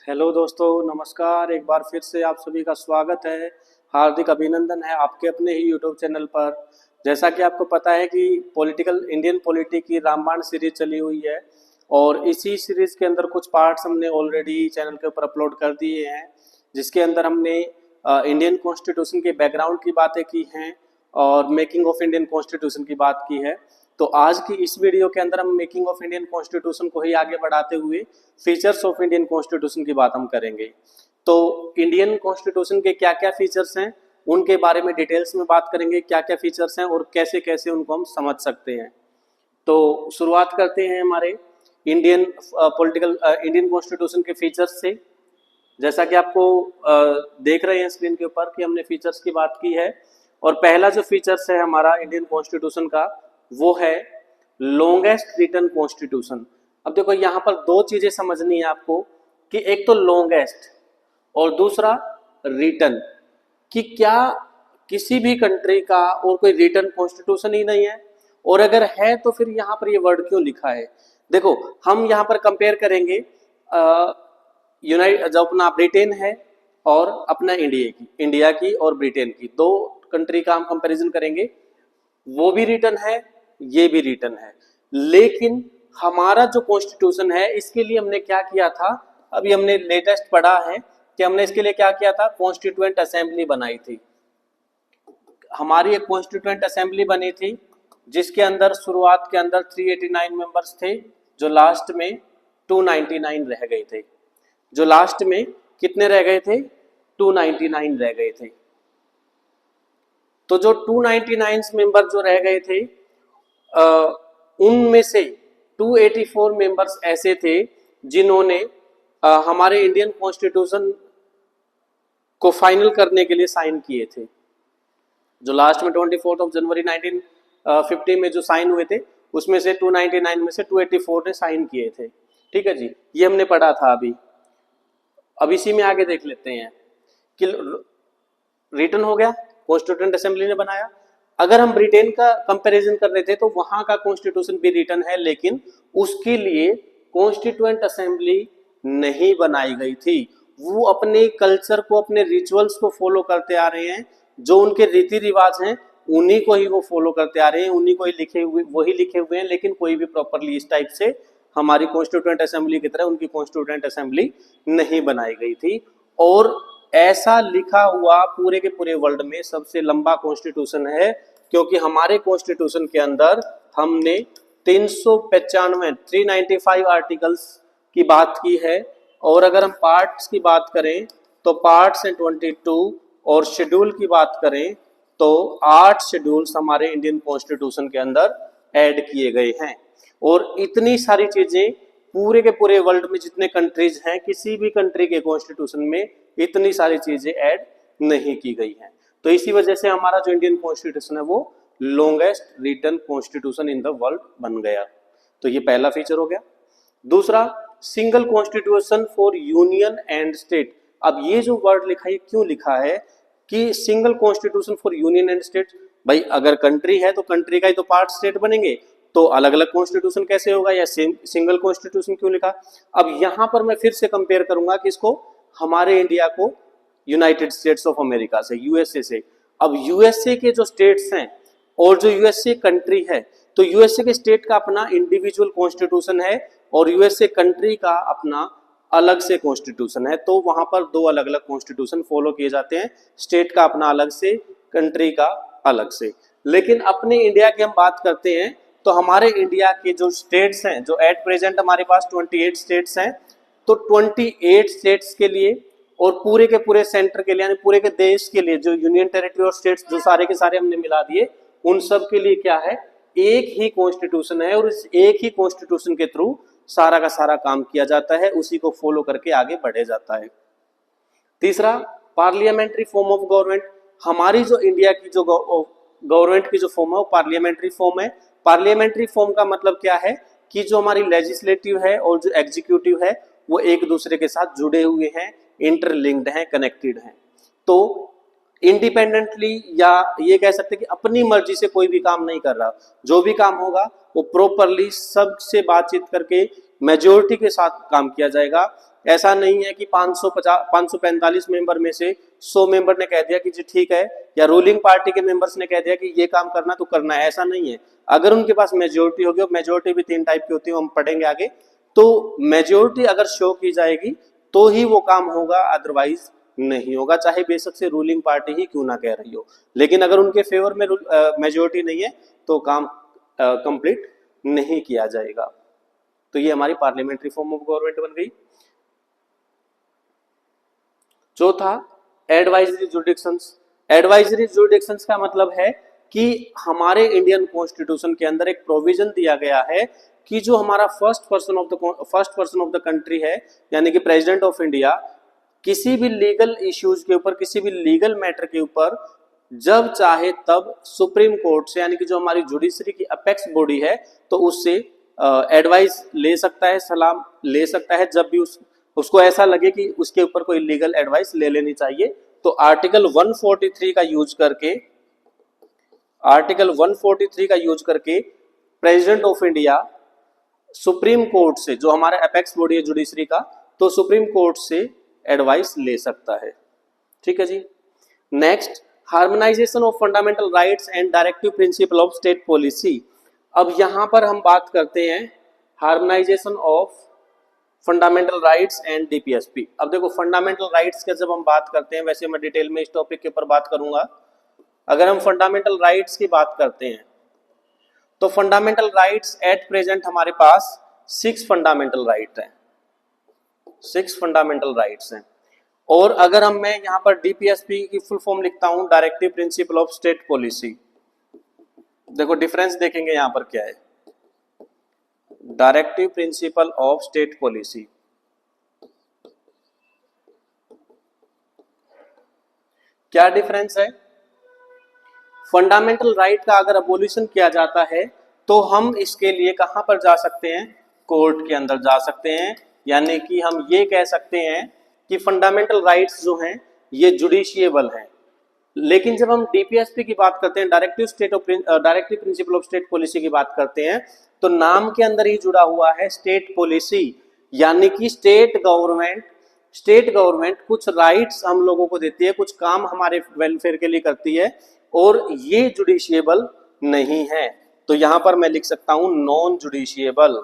Hello दोस्तों, नमस्कार। एक बार फिर से आप सभी का स्वागत है, हार्दिक अभिनंदन है आपके अपने ही यूट्यूब चैनल पर। जैसा कि आपको पता है कि इंडियन पॉलिटी की रामबाण सीरीज चली हुई है और इसी सीरीज के अंदर कुछ पार्ट्स हमने ऑलरेडी चैनल के ऊपर अपलोड कर दिए हैं, जिसके अंदर हमने इंडियन कॉन्स्टिट्यूशन के बैकग्राउंड की बातें की हैं और मेकिंग ऑफ इंडियन कॉन्स्टिट्यूशन की बात की है। तो आज की इस वीडियो के अंदर हम मेकिंग ऑफ इंडियन कॉन्स्टिट्यूशन को ही आगे बढ़ाते हुए फीचर्स ऑफ इंडियन कॉन्स्टिट्यूशन की बात हम करेंगे। तो इंडियन कॉन्स्टिट्यूशन के क्या क्या फीचर्स हैं उनके बारे में डिटेल्स में बात करेंगे, क्या क्या फीचर्स हैं और कैसे कैसे उनको हम समझ सकते हैं। तो शुरुआत करते हैं हमारे इंडियन कॉन्स्टिट्यूशन के फीचर्स से। जैसा कि आपको देख रहे हैं स्क्रीन के ऊपर कि हमने फीचर्स की बात की है और पहला जो फीचर्स है हमारा इंडियन कॉन्स्टिट्यूशन का वो है लॉन्गेस्ट रिटन कॉन्स्टिट्यूशन। अब देखो यहाँ पर दो चीजें समझनी है आपको कि एक तो लॉन्गेस्ट और दूसरा रिटन, कि क्या किसी भी कंट्री का और कोई रिटन कॉन्स्टिट्यूशन ही नहीं है, और अगर है तो फिर यहाँ पर ये वर्ड क्यों लिखा है। देखो हम यहाँ पर कंपेयर करेंगे जो अपना ब्रिटेन है और अपना इंडिया की और ब्रिटेन की दो कंट्री का हम कंपैरिजन करेंगे। वो भी रिटन है, ये भी रिटन है, लेकिन हमारा जो कॉन्स्टिट्यूशन है इसके लिए हमने क्या किया था, अभी हमने लेटेस्ट पढ़ा है कि हमने इसके लिए क्या किया था, कॉन्स्टिट्यूएंट असेंबली बनाई थी। हमारी एक कॉन्स्टिट्यूएंट असेंबली बनी थी जिसके अंदर शुरुआत के अंदर 389 मेंबर्स थे, जो लास्ट में 299 रह गए थे। जो लास्ट में कितने रह गए थे, 299 रह गए थे। तो जो 299 मेंबर जो रह गए थे उनमें से 284 मेंबर्स ऐसे थे जिन्होंने हमारे इंडियन कॉन्स्टिट्यूशन को फाइनल करने के लिए साइन किए थे। जो लास्ट में 24 जनवरी 1950 में जो साइन हुए थे उसमें से 299 में से 284 ने साइन किए थे। ठीक है जी, ये हमने पढ़ा था अभी। अब इसी में आगे देख लेते हैं कि रिटन हो गया, कॉन्स्टिट्यूएंट असेंबली ने बनाया। अगर हम ब्रिटेन का कंपैरिजन कर रहे थे तो वहां का कॉन्स्टिट्यूशन भी रिटन है, लेकिन उसके लिए कॉन्स्टिट्यूएंट असेंबली नहीं बनाई गई थी। वो अपने कल्चर को, अपने रिचुअल्स को फॉलो करते आ रहे हैं, जो उनके रीति रिवाज हैं उन्हीं को ही वो फॉलो करते आ रहे हैं, उन्हीं को ही वही लिखे हुए हैं, लेकिन कोई भी प्रॉपरली इस टाइप से हमारी कॉन्स्टिट्यूएंट असेंबली की तरह उनकी कॉन्स्टिट्यूएंट असेंबली नहीं बनाई गई थी। और ऐसा लिखा हुआ पूरे के पूरे वर्ल्ड में सबसे लंबा कॉन्स्टिट्यूशन है, क्योंकि हमारे कॉन्स्टिट्यूशन के अंदर हमने 395 आर्टिकल्स की बात की है। और अगर हम पार्ट्स की बात करें तो पार्ट्स हैं 22, और शेड्यूल की बात करें तो 8 शेड्यूल्स हमारे इंडियन कॉन्स्टिट्यूशन के अंदर ऐड किए गए हैं। और इतनी सारी चीजें पूरे के पूरे वर्ल्ड में जितने कंट्रीज हैं, किसी भी कंट्री के कॉन्स्टिट्यूशन में इतनी सारी चीजें ऐड नहीं की गई हैं। तो इसी वजह से हमारा जो इंडियन कॉन्स्टिट्यूशन है वो longest written constitution in the world बन गया। तो ये पहला फीचर हो गया। दूसरा, single constitution for union and state. अब ये जो वर्ड लिखा है, क्यों लिखा है कि single constitution for union and state? भाई अगर कंट्री है तो कंट्री का ही तो पार्ट स्टेट बनेंगे, तो अलग अलग कॉन्स्टिट्यूशन कैसे होगा, या सिंगल कॉन्स्टिट्यूशन क्यों लिखा? अब यहां पर मैं फिर से कंपेयर करूंगा कि इसको हमारे इंडिया को यूनाइटेड स्टेट्स ऑफ अमेरिका से, यूएसए से। अब यूएसए के जो स्टेट्स हैं और जो यूएसए कंट्री है, तो यूएसए के स्टेट का अपना इंडिविजुअल कॉन्स्टिट्यूशन है और यूएसए कंट्री का अपना अलग से कॉन्स्टिट्यूशन है। तो वहां पर दो अलग अलग कॉन्स्टिट्यूशन फॉलो किए जाते हैं, स्टेट का अपना अलग से, कंट्री का अलग से। लेकिन अपने इंडिया की हम बात करते हैं तो हमारे इंडिया के जो स्टेट्स हैं, जो एट प्रेजेंट हमारे पास 28 स्टेट्स हैं, तो 28 स्टेट्स के लिए और पूरे के पूरे सेंटर के लिए, यानी पूरे के देश के लिए, जो यूनियन टेरिटरी और स्टेट्स जो सारे के सारे हमने मिला दिए, उन सब के लिए क्या है, एक ही कॉन्स्टिट्यूशन है। और इस एक ही कॉन्स्टिट्यूशन के थ्रू सारा का सारा काम किया जाता है, उसी को फॉलो करके आगे बढ़े जाता है। तीसरा, पार्लियामेंट्री फॉर्म ऑफ गवर्नमेंट। हमारी जो इंडिया की जो गवर्नमेंट की जो फॉर्म है वो पार्लियामेंट्री फॉर्म है। पार्लियामेंट्री फॉर्म का मतलब क्या है कि जो हमारी लेजिस्लेटिव है और जो एग्जीक्यूटिव है वो एक दूसरे के साथ जुड़े हुए हैं, इंटरलिंक्ड हैं, कनेक्टेड हैं। तो इंडिपेंडेंटली, या ये कह सकते हैं कि अपनी मर्जी से कोई भी काम नहीं कर रहा, जो भी काम होगा वो प्रॉपरली सबसे बातचीत करके मेजोरिटी के साथ काम किया जाएगा। ऐसा नहीं है कि 545 मेंबर में से 100 मेंबर ने कह दिया कि जी ठीक है, या रूलिंग पार्टी के मेंबर्स ने कह दिया कि ये काम करना तो करना है, ऐसा नहीं है। अगर उनके पास मेजोरिटी होगी, मेजोरिटी भी 3 टाइप की होती है, हम पढ़ेंगे आगे, तो मेजोरिटी अगर शो की जाएगी तो ही वो काम होगा, अदरवाइज नहीं होगा, चाहे बेशक से रूलिंग पार्टी ही क्यों ना कह रही हो। लेकिन अगर उनके फेवर में मेजोरिटी नहीं है तो काम कंप्लीट नहीं किया जाएगा। तो ये हमारी पार्लियामेंट्री फॉर्म ऑफ गवर्नमेंट बन गई। चौथा, एडवाइजरी जुरिडिक्शंस। एडवाइजरी जुरिडिक्शंस का मतलब है कि हमारे इंडियन कॉन्स्टिट्यूशन के अंदर एक प्रोविजन दिया गया है कि जो हमारा first person of the country है, यानी कि प्रेसिडेंट ऑफ इंडिया, किसी भी लीगल इश्यूज के ऊपर, किसी भी लीगल मैटर के ऊपर जब चाहे तब सुप्रीम कोर्ट से, यानी कि जो हमारी जुडिशरी की अपेक्स बॉडी है, तो उससे एडवाइस ले सकता है, सलाह ले सकता है, जब भी उसको ऐसा लगे कि उसके ऊपर कोई लीगल एडवाइस ले लेनी चाहिए। तो आर्टिकल 143 का यूज करके president of India supreme court से, जो हमारा अपेक्स बॉडी है जुडिशरी का, तो सुप्रीम कोर्ट से एडवाइस ले सकता है। ठीक है जी। Next, harmonisation of fundamental rights and directive principle of state policy. अब यहां पर हम बात करते हैं harmonisation of fundamental rights and DPSP. अब देखो, फंडामेंटल राइट्स की जब हम बात करते हैं, वैसे मैं डिटेल में इस टॉपिक के ऊपर बात करूंगा। अगर हम फंडामेंटल राइट्स की बात करते हैं तो फंडामेंटल राइट्स एट प्रेजेंट हमारे पास 6 फंडामेंटल राइट हैं, 6 फंडामेंटल राइट्स हैं। और अगर मैं यहां पर डीपीएसपी की फुल फॉर्म लिखता हूं, directive principle of state policy. देखो डिफरेंस देखेंगे यहां पर क्या है, directive principle of state policy. क्या डिफरेंस है? फंडामेंटल राइट का अगर अबोलिशन किया जाता है तो हम इसके लिए कहां पर जा सकते हैं? कोर्ट के अंदर जा सकते हैं। यानी कि हम ये कह सकते हैं कि फंडामेंटल राइट्स जो हैं ये जुडिशिएबल हैं। लेकिन जब हम डीपीएसपी की बात करते हैं, directive principle of state policy की बात करते हैं, तो नाम के अंदर ही जुड़ा हुआ है स्टेट पॉलिसी, यानी कि स्टेट गवर्नमेंट कुछ राइट्स हम लोगों को देती है, कुछ काम हमारे वेलफेयर के लिए करती है, और ये जुडिशिएबल नहीं है। तो यहां पर मैं लिख सकता हूं नॉन जुडिशिएबल।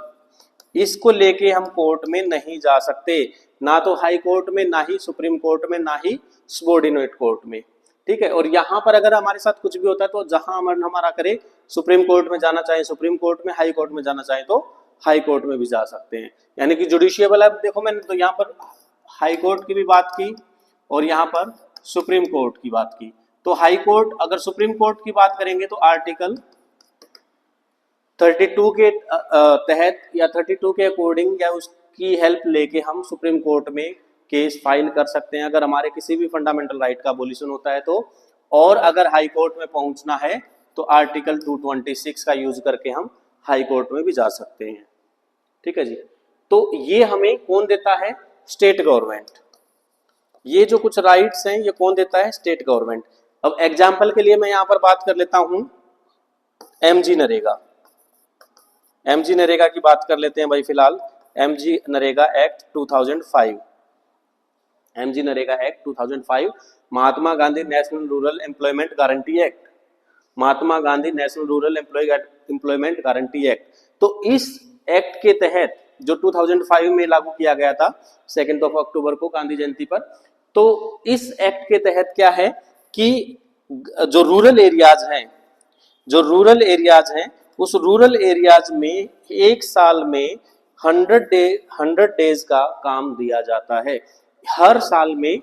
इसको लेके हम कोर्ट में नहीं जा सकते, ना तो हाई कोर्ट में, ना ही सुप्रीम कोर्ट में, ना ही सबऑर्डिनेट कोर्ट में। ठीक है। और यहाँ पर अगर हमारे साथ कुछ भी होता है तो जहां मन हमारा करे, सुप्रीम कोर्ट में जाना चाहे सुप्रीम कोर्ट में, हाई कोर्ट में जाना चाहे तो हाई कोर्ट में भी जा सकते हैं। यानी कि जुडिशिएबल है। देखो मैंने तो यहाँ पर हाई कोर्ट की भी बात की और यहाँ पर सुप्रीम कोर्ट की बात की। तो हाई कोर्ट, अगर सुप्रीम कोर्ट की बात करेंगे तो आर्टिकल 32 के तहत या 32 के अकॉर्डिंग या उसकी हेल्प लेके हम सुप्रीम कोर्ट में केस फाइल कर सकते हैं अगर हमारे किसी भी फंडामेंटल राइट का अबोलिशन होता है तो। और अगर हाई कोर्ट में पहुंचना है तो आर्टिकल 226 का यूज करके हम हाई कोर्ट में भी जा सकते हैं। ठीक है जी। तो ये हमें कौन देता है? State government. ये जो कुछ राइट्स हैं ये कौन देता है? State government. अब एग्जाम्पल के लिए मैं यहां पर बात कर लेता हूं एमजी नरेगा। एमजी नरेगा की बात कर लेते हैं भाई फिलहाल। MG NREGA act 2005, MG NREGA act 2005, Mahatma Gandhi national rural employment guarantee act, Mahatma Gandhi national rural employment guarantee act. तो इस एक्ट के तहत जो 2005 में लागू किया गया था 2 अक्टूबर को गांधी जयंती पर, तो इस एक्ट के तहत क्या है कि जो रूरल एरियाज हैं उस रूरल एरियाज में एक साल में 100 डेज का काम दिया जाता है। हर साल में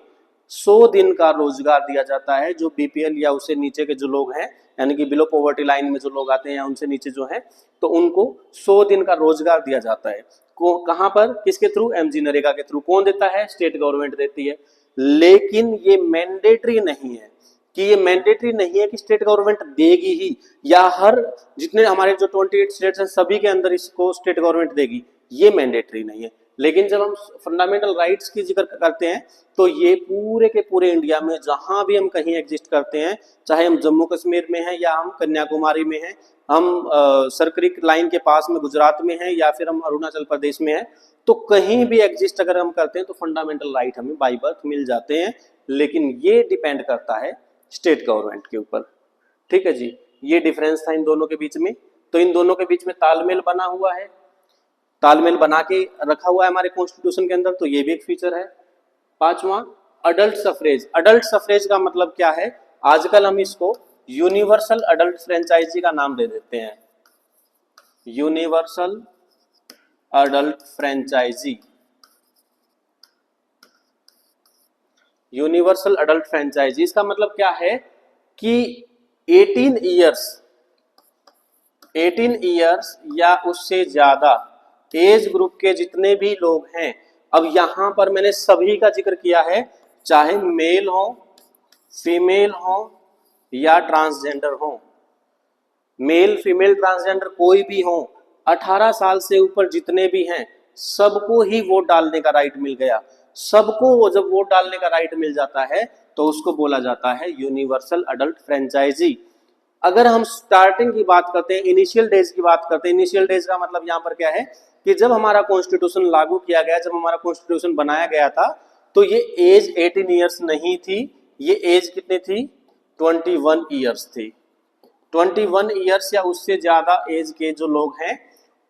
100 दिन का रोजगार दिया जाता है। जो बीपीएल या उससे नीचे के जो लोग हैं, यानी कि बिलो पॉवर्टी लाइन में जो लोग आते हैं या उनसे नीचे जो हैं, तो उनको 100 दिन का रोजगार दिया जाता है। कहां पर? किसके थ्रू? एमजी नरेगा के थ्रू। कौन देता है? स्टेट गवर्नमेंट देती है। लेकिन ये मैंडेटरी नहीं है कि स्टेट गवर्नमेंट देगी ही, या हर जितने हमारे जो 28 स्टेट्स हैं सभी के अंदर इसको स्टेट गवर्नमेंट देगी, ये मैंडेटरी नहीं है। लेकिन जब हम फंडामेंटल राइट्स की जिक्र करते हैं तो ये पूरे के पूरे इंडिया में जहां भी हम कहीं एग्जिस्ट करते हैं, चाहे हम जम्मू कश्मीर में हैं या हम कन्याकुमारी में हैं, हम सरकरी लाइन के पास में गुजरात में हैं या फिर हम अरुणाचल प्रदेश में हैं, तो कहीं भी एग्जिस्ट अगर हम करते हैं तो फंडामेंटल राइट हमें बाय बर्थ मिल जाते हैं। लेकिन ये डिपेंड करता है स्टेट गवर्नमेंट के ऊपर। ठीक है जी, ये डिफरेंस था इन दोनों के बीच में। तो इन दोनों के बीच में तालमेल बना हुआ है, तालमेल बना के रखा हुआ है हमारे कॉन्स्टिट्यूशन के अंदर, तो ये भी एक फीचर है। पांचवा, अडल्ट सफरेज। अडल्ट सफरेज का मतलब क्या है? आजकल हम इसको यूनिवर्सल अडल्ट फ्रेंचाइजी का नाम दे देते हैं, universal adult franchise. Universal adult franchise इसका मतलब क्या है कि 18 इयर्स या उससे ज्यादा एज ग्रुप के जितने भी लोग हैं, अब यहां पर मैंने सभी का जिक्र किया है, चाहे मेल हो, फीमेल हो या ट्रांसजेंडर हो, मेल फीमेल ट्रांसजेंडर कोई भी हो, 18 साल से ऊपर जितने भी हैं सबको ही वोट डालने का राइट मिल गया। सबको वो जब वोट डालने का राइट मिल जाता है तो उसको बोला जाता है यूनिवर्सल अडल्ट फ्रेंचाइजी। अगर हम स्टार्टिंग की बात करते हैं, इनिशियल डेज की बात करते हैं, इनिशियल डेज का मतलब यहाँ पर क्या है कि जब हमारा कॉन्स्टिट्यूशन लागू किया गया, जब हमारा कॉन्स्टिट्यूशन बनाया गया था, तो ये एज 18 ईयर्स नहीं थी, ये एज कितनी थी? 21 ईयर्स थी। 21 ईयर्स या उससे ज्यादा एज के जो लोग हैं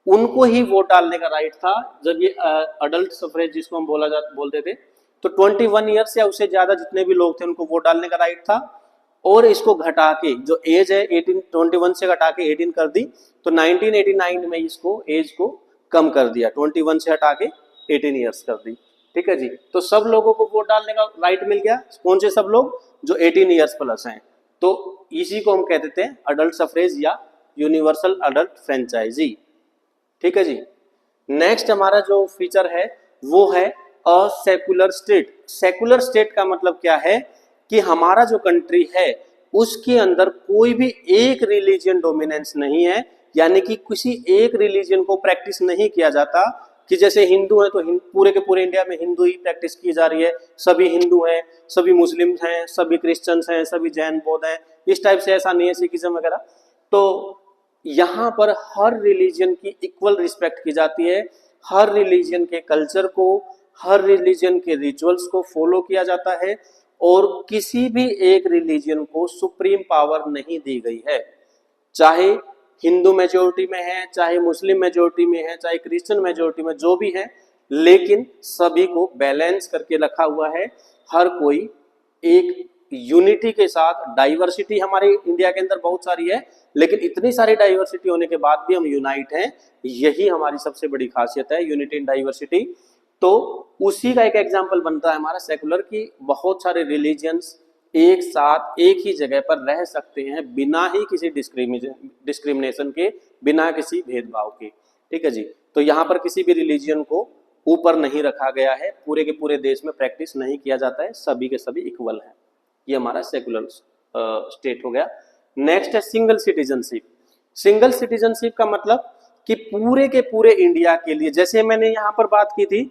उनको ही वोट डालने का राइट था। जब ये अडल्ट सफरेज जिसको हम बोलते थे, तो 21 ईयर्स या उससे ज्यादा जितने भी लोग थे उनको वोट डालने का राइट था। और इसको घटा के जो एज है 21 से घटा के 18 कर दी, तो 1989 में इसको एज को कम कर दिया, 21 से हटा के 18 ईयर्स कर दी। ठीक है जी, तो सब लोगों को वोट डालने का राइट मिल गया। कौन से सब लोग? जो 18 ईयर्स प्लस हैं। तो इसी को हम कहते थे अडल्ट सफरेज या यूनिवर्सल अडल्ट फ्रेंचाइजी। ठीक है जी, नेक्स्ट हमारा जो फीचर है वो है अ सेकुलर स्टेट। सेकुलर स्टेट का मतलब क्या है कि हमारा जो कंट्री है उसके अंदर कोई भी एक रिलीजियन डोमिनेंस नहीं है, यानी कि किसी एक रिलीजियन को प्रैक्टिस नहीं किया जाता कि जैसे हिंदू है तो पूरे के पूरे इंडिया में हिंदू ही प्रैक्टिस की जा रही है, सभी हिंदू हैं, सभी मुस्लिम हैं, सभी क्रिश्चियंस हैं, सभी जैन बौद्ध हैं, इस टाइप से ऐसा नहीं है, सिखिज्म वगैरह। तो यहाँ पर हर रिलीजन की इक्वल रिस्पेक्ट की जाती है, हर रिलीजन के कल्चर को, हर रिलीजन के रिचुअल्स को फॉलो किया जाता है और किसी भी एक रिलीजन को सुप्रीम पावर नहीं दी गई है। चाहे हिंदू मेजोरिटी में है, चाहे मुस्लिम मेजोरिटी में है, चाहे क्रिश्चियन मेजोरिटी में, जो भी है, लेकिन सभी को बैलेंस करके रखा हुआ है। हर कोई एक यूनिटी के साथ, डाइवर्सिटी हमारे इंडिया के अंदर बहुत सारी है, लेकिन इतनी सारी डाइवर्सिटी होने के बाद भी हम यूनाइट हैं, यही हमारी सबसे बड़ी खासियत है, यूनिटी इन डाइवर्सिटी। तो उसी का एक एग्जांपल बनता है हमारा सेकुलर की बहुत सारे रिलीजियंस एक साथ एक ही जगह पर रह सकते हैं बिना ही किसी डिस्क्रिमिनेशन के, बिना किसी भेदभाव के। ठीक है जी, तो यहाँ पर किसी भी रिलीजियन को ऊपर नहीं रखा गया है, पूरे के पूरे देश में प्रैक्टिस नहीं किया जाता है, सभी के सभी इक्वल हैं। ये हमारा सेकुलर स्टेट हो गया। नेक्स्ट है सिंगल सिटीजनशिप। सिंगल सिटीजनशिप का मतलब कि पूरे के पूरे इंडिया के लिए, जैसे मैंने यहाँ पर बात की थी,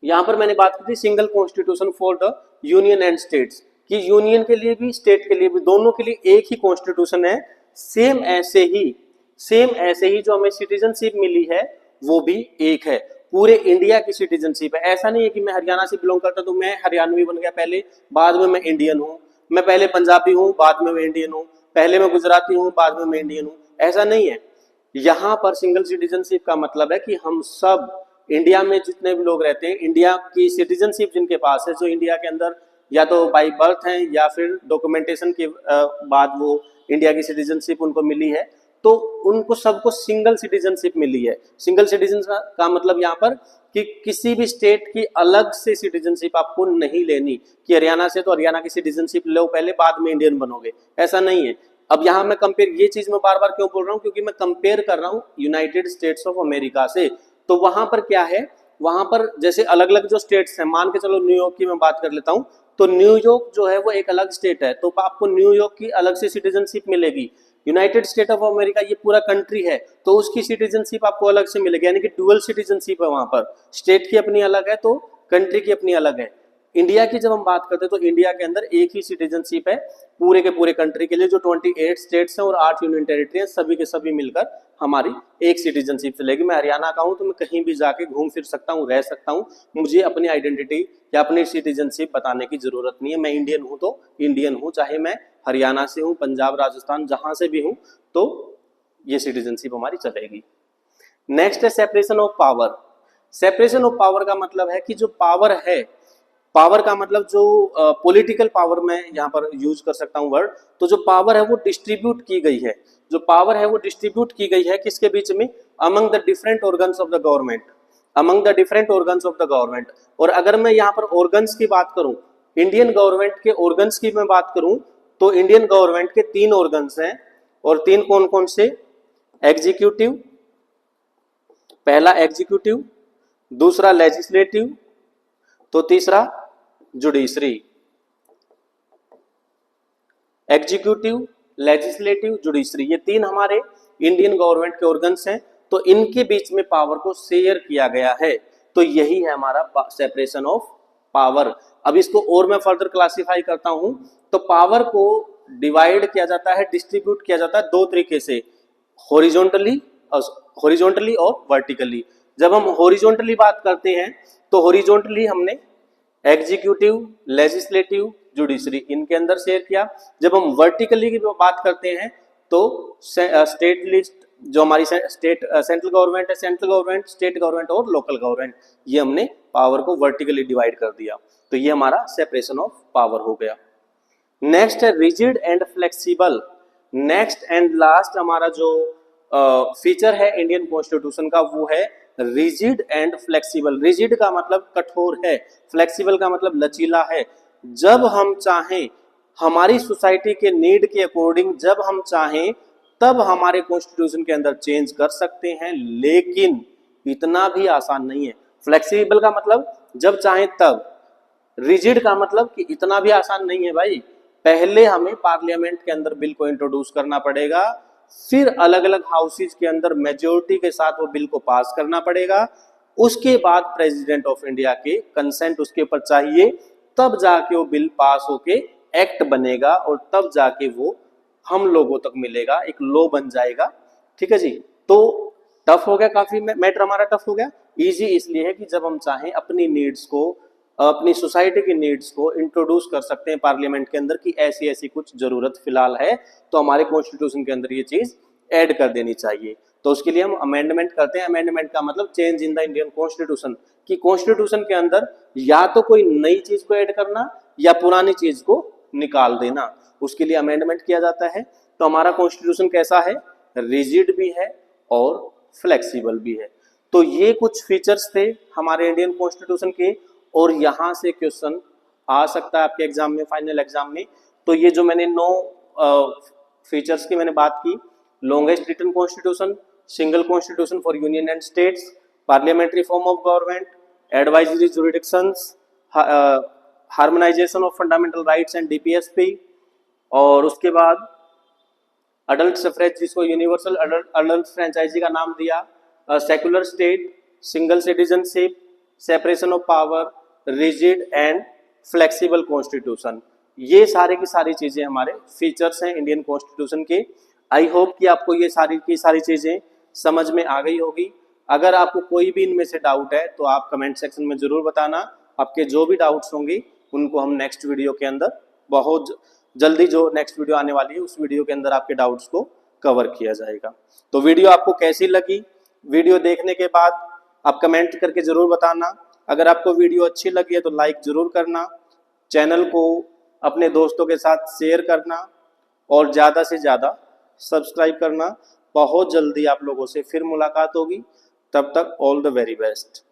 यहाँ पर मैंने बात की थी single constitution for the union and states, कि यूनियन के लिए भी स्टेट के लिए भी, दोनों के लिए एक ही कॉन्स्टिट्यूशन है। सेम ऐसे ही जो हमें सिटीजनशिप मिली है वो भी एक है, पूरे इंडिया की सिटीजनशिप है। ऐसा नहीं है कि मैं हरियाणा से बिलोंग करता तो मैं हरियाणवी बन गया पहले, बाद में मैं इंडियन हूँ, मैं पहले पंजाबी हूँ बाद में मैं इंडियन हूँ, पहले मैं गुजराती हूँ बाद में मैं इंडियन हूँ, ऐसा नहीं है। यहाँ पर सिंगल सिटीजनशिप का मतलब है कि हम सब इंडिया में जितने भी लोग रहते हैं, इंडिया की सिटीजनशिप जिनके पास है, जो इंडिया के अंदर या तो बाई बर्थ है या फिर डॉक्यूमेंटेशन के बाद वो इंडिया की सिटीजनशिप उनको मिली है, तो उनको सबको सिंगल सिटीजनशिप मिली है। सिंगल सिटीजन का मतलब यहाँ पर कि किसी भी स्टेट की अलग से सिटीजनशिप आपको नहीं लेनी, कि हरियाणा से तो हरियाणा की सिटीजनशिप लो पहले, बाद में इंडियन बनोगे, ऐसा नहीं है। अब यहाँ मैं कंपेयर, ये चीज मैं बार बार क्यों बोल रहा हूँ, क्योंकि मैं कंपेयर कर रहा हूँ यूनाइटेड स्टेट्स ऑफ अमेरिका से। तो वहां पर क्या है, वहां पर जैसे अलग अलग जो स्टेट्स हैं, मान के चलो न्यूयॉर्क की मैं बात कर लेता हूँ, तो न्यूयॉर्क जो है वो एक अलग स्टेट है, तो आपको न्यूयॉर्क की अलग से सिटीजनशिप मिलेगी। यूनाइटेड स्टेट ऑफ अमेरिका ये पूरा कंट्री है, तो उसकी सिटीजनशिप आपको अलग से मिलेगी, यानी कि डुअल सिटीजनशिप है वहां पर, स्टेट की अपनी अलग है तो कंट्री की अपनी अलग है। इंडिया की जब हम बात करते हैं तो इंडिया के अंदर एक ही सिटीजनशिप है पूरे के पूरे कंट्री के लिए, जो 28 स्टेट्स हैं और 8 यूनियन टेरिटरी हैं, सभी के सभी मिलकर हमारी एक सिटीजनशिप चलेगी। मैं हरियाणा का हूं तो मैं कहीं भी जाके घूम फिर सकता हूं, रह सकता हूं, मुझे अपनी आइडेंटिटी या अपनी सिटीजनशिप बताने की जरूरत नहीं है। मैं इंडियन हूं तो इंडियन हूं, चाहे मैं हरियाणा से हूं, पंजाब, राजस्थान, जहां से भी हूं, तो ये सिटीजनशिप हमारी चलेगी। नेक्स्ट है separation of power. Separation of power का मतलब है कि जो पावर है, पावर का मतलब जो पॉलिटिकल पावर में यहाँ पर यूज कर सकता हूँ वर्ड, तो जो पावर है वो डिस्ट्रीब्यूट की गई है, जो पावर है वो डिस्ट्रीब्यूट की गई है किसके बीच में, among the different organs of the government, among the different organs of the government. और अगर मैं यहाँ पर ऑर्गन्स की बात करूं, इंडियन गवर्नमेंट के ऑर्गन्स की मैं बात करूं, तो इंडियन गवर्नमेंट के 3 ऑर्गन्स हैं, और 3 कौन कौन से, एग्जीक्यूटिव, पहला एग्जीक्यूटिव, दूसरा लेजिस्लेटिव, तो तीसरा जुडिशरी। एग्जीक्यूटिव, लेजिस्लेटिव, जुडिशरी, ये 3 हमारे इंडियन गवर्नमेंट के ऑर्गन्स हैं, तो इनके बीच में पावर को शेयर किया गया है, तो यही है हमारा सेपरेशन ऑफ पावर। अब इसको और मैं फर्दर क्लासिफाई करता हूं, तो पावर को डिवाइड किया जाता है, डिस्ट्रीब्यूट किया जाता है 2 तरीके से, हॉरिजॉन्टली और वर्टिकली। जब हम हॉरिजॉन्टली बात करते हैं तो हॉरिजॉन्टली हमने एग्जीक्यूटिव, लेजिस्लेटिव, जुडिशरी इनके अंदर शेयर किया। जब हम वर्टिकली की बात करते हैं तो स्टेट लिस्ट, जो हमारी स्टेट सेंट्रल गवर्नमेंट है, सेंट्रल गवर्नमेंट, स्टेट गवर्नमेंट और लोकल गवर्नमेंट, ये हमने पावर को वर्टिकली डिवाइड कर दिया, तो ये हमारा सेपरेशन ऑफ पावर हो गया। नेक्स्ट है rigid and flexible. Next and last हमारा जो फीचर है इंडियन कॉन्स्टिट्यूशन का, वो है रिजिड एंड फ्लेक्सिबल। रिजिड का मतलब कठोर है, फ्लेक्सिबल का मतलब लचीला है। जब हम चाहें, हमारी सोसाइटी के नीड के अकॉर्डिंग जब हम चाहें तब हमारे कॉन्स्टिट्यूशन के अंदर चेंज कर सकते हैं, लेकिन इतना भी आसान नहीं है। फ्लेक्सिबल का मतलब जब चाहें तब, रिजिड का मतलब कि इतना भी आसान नहीं है भाई। पहले हमें पार्लियामेंट के अंदर बिल को इंट्रोड्यूस करना पड़ेगा, फिर अलग अलग हाउसेज के अंदर मेजोरिटी के साथ वो बिल को पास करना पड़ेगा, उसके बाद प्रेसिडेंट ऑफ इंडिया के कंसेंट उसके ऊपर चाहिए, तब जाके वो बिल पास होके एक्ट बनेगा, और तब जाके वो हम लोगों तक मिलेगा, एक लॉ बन जाएगा। ठीक है जी, तो टफ हो गया, काफी मैटर हमारा टफ हो गया। इजी इसलिए है कि जब हम चाहें अपनी नीड्स को, अपनी सोसाइटी की नीड्स को इंट्रोड्यूस कर सकते हैं पार्लियामेंट के अंदर कि ऐसी ऐसी कुछ जरूरत फिलहाल है, तो हमारे कॉन्स्टिट्यूशन के अंदर ये चीज ऐड कर देनी चाहिए। तो उसके लिए हम अमेंडमेंट करते हैं। अमेंडमेंट का मतलब change in the Indian constitution, कि कॉन्स्टिट्यूशन के अंदर या तो कोई नई चीज को ऐड करना या पुरानी चीज को निकाल देना, उसके लिए अमेंडमेंट किया जाता है। तो हमारा कॉन्स्टिट्यूशन कैसा है, रिजिड भी है और फ्लेक्सिबल भी है। तो ये कुछ फीचर्स थे हमारे इंडियन कॉन्स्टिट्यूशन के, और यहां से क्वेश्चन आ सकता है आपके एग्जाम में, फाइनल एग्जाम में। तो ये जो मैंने 9 फीचर्स की मैंने बात की, longest written constitution, single constitution for union and states, parliamentary form of government, advisory jurisdictions, harmonisation of fundamental rights and DPSP, और उसके बाद अडल्ट सफरेज जिसको यूनिवर्सल अडल्ट फ्रेंचाइजी का नाम दिया, secular state, single citizenship, separation of power, rigid and flexible constitution. ये सारे की सारी चीजें हमारे फीचर्स हैं इंडियन कॉन्स्टिट्यूशन के। आई होप कि आपको ये सारी की सारी चीजें समझ में आ गई होगी। अगर आपको कोई भी इनमें से डाउट है तो आप कमेंट सेक्शन में जरूर बताना। आपके जो भी डाउट्स होंगे उनको हम नेक्स्ट वीडियो के अंदर, बहुत जल्दी जो नेक्स्ट वीडियो आने वाली है उस वीडियो के अंदर आपके डाउट्स को कवर किया जाएगा। तो वीडियो आपको कैसी लगी, वीडियो देखने के बाद आप कमेंट करके जरूर बताना। अगर आपको वीडियो अच्छी लगी है तो लाइक जरूर करना, चैनल को अपने दोस्तों के साथ शेयर करना, और ज़्यादा से ज़्यादा सब्सक्राइब करना। बहुत जल्दी आप लोगों से फिर मुलाकात होगी, तब तक ऑल द वेरी बेस्ट।